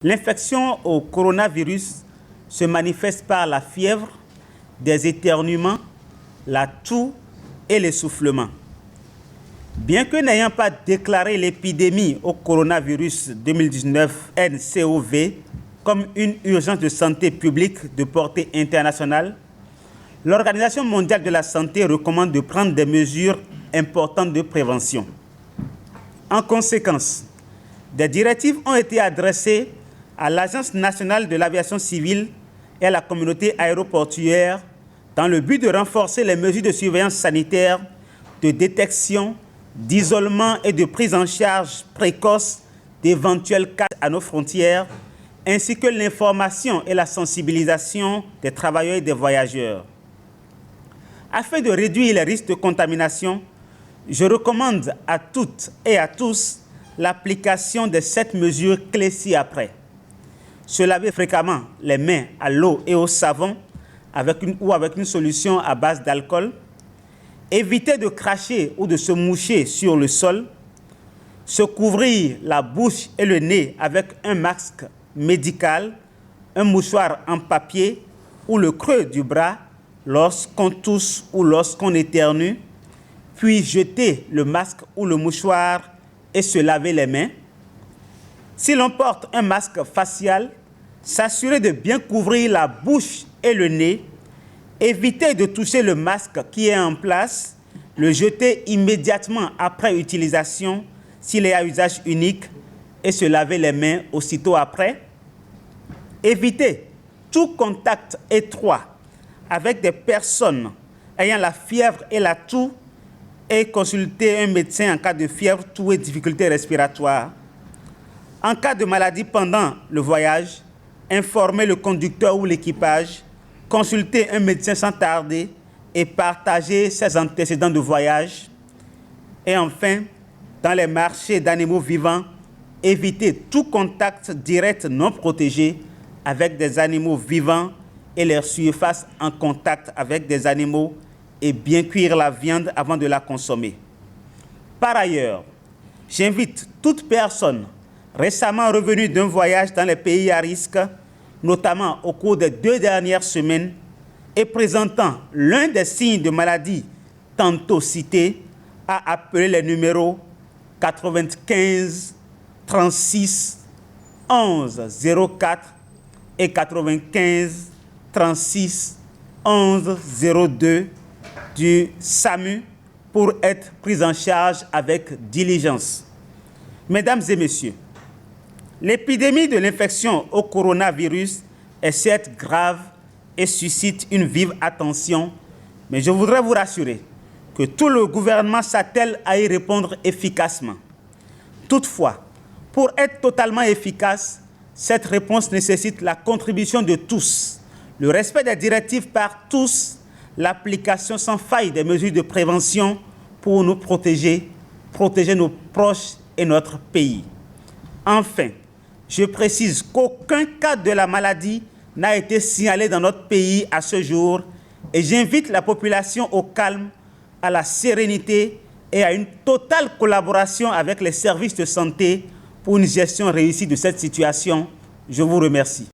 L'infection au coronavirus se manifeste par la fièvre, des éternuements, la toux et l'essoufflement. Bien que n'ayant pas déclaré l'épidémie au coronavirus 2019 nCoV comme une urgence de santé publique de portée internationale, l'Organisation mondiale de la santé recommande de prendre des mesures importantes de prévention. En conséquence, des directives ont été adressées à l'Agence nationale de l'aviation civile et à la communauté aéroportuaire dans le but de renforcer les mesures de surveillance sanitaire, de détection, d'isolement et de prise en charge précoce d'éventuels cas à nos frontières, ainsi que l'information et la sensibilisation des travailleurs et des voyageurs. Afin de réduire les risques de contamination, je recommande à toutes et à tous l'application de 7 mesures clés ci-après. Se laver fréquemment les mains à l'eau et au savon avec une solution à base d'alcool. Éviter de cracher ou de se moucher sur le sol. Se couvrir la bouche et le nez avec un masque médical, un mouchoir en papier ou le creux du bras lorsqu'on tousse ou lorsqu'on éternue. Puis jeter le masque ou le mouchoir et se laver les mains. Si l'on porte un masque facial, s'assurer de bien couvrir la bouche et le nez, éviter de toucher le masque qui est en place, le jeter immédiatement après utilisation s'il est à usage unique et se laver les mains aussitôt après. Éviter tout contact étroit avec des personnes ayant la fièvre et la toux et consulter un médecin en cas de fièvre, toux et difficultés respiratoires. En cas de maladie pendant le voyage, informer le conducteur ou l'équipage, consulter un médecin sans tarder et partager ses antécédents de voyage. Et enfin, dans les marchés d'animaux vivants, éviter tout contact direct non protégé avec des animaux vivants et leur surface en contact avec des animaux et bien cuire la viande avant de la consommer. Par ailleurs, j'invite toute personne récemment revenue d'un voyage dans les pays à risque, notamment au cours des 2 dernières semaines, et présentant l'un des signes de maladie tantôt cités, à appeler les numéros 95 36 11 04 et 95 36 11 02 du SAMU pour être pris en charge avec diligence. Mesdames et messieurs, l'épidémie de l'infection au coronavirus est certes grave et suscite une vive attention, mais je voudrais vous rassurer que tout le gouvernement s'attelle à y répondre efficacement. Toutefois, pour être totalement efficace, cette réponse nécessite la contribution de tous, le respect des directives par tous, l'application sans faille des mesures de prévention pour nous protéger nos proches et notre pays. Enfin, je précise qu'aucun cas de la maladie n'a été signalé dans notre pays à ce jour et j'invite la population au calme, à la sérénité et à une totale collaboration avec les services de santé pour une gestion réussie de cette situation. Je vous remercie.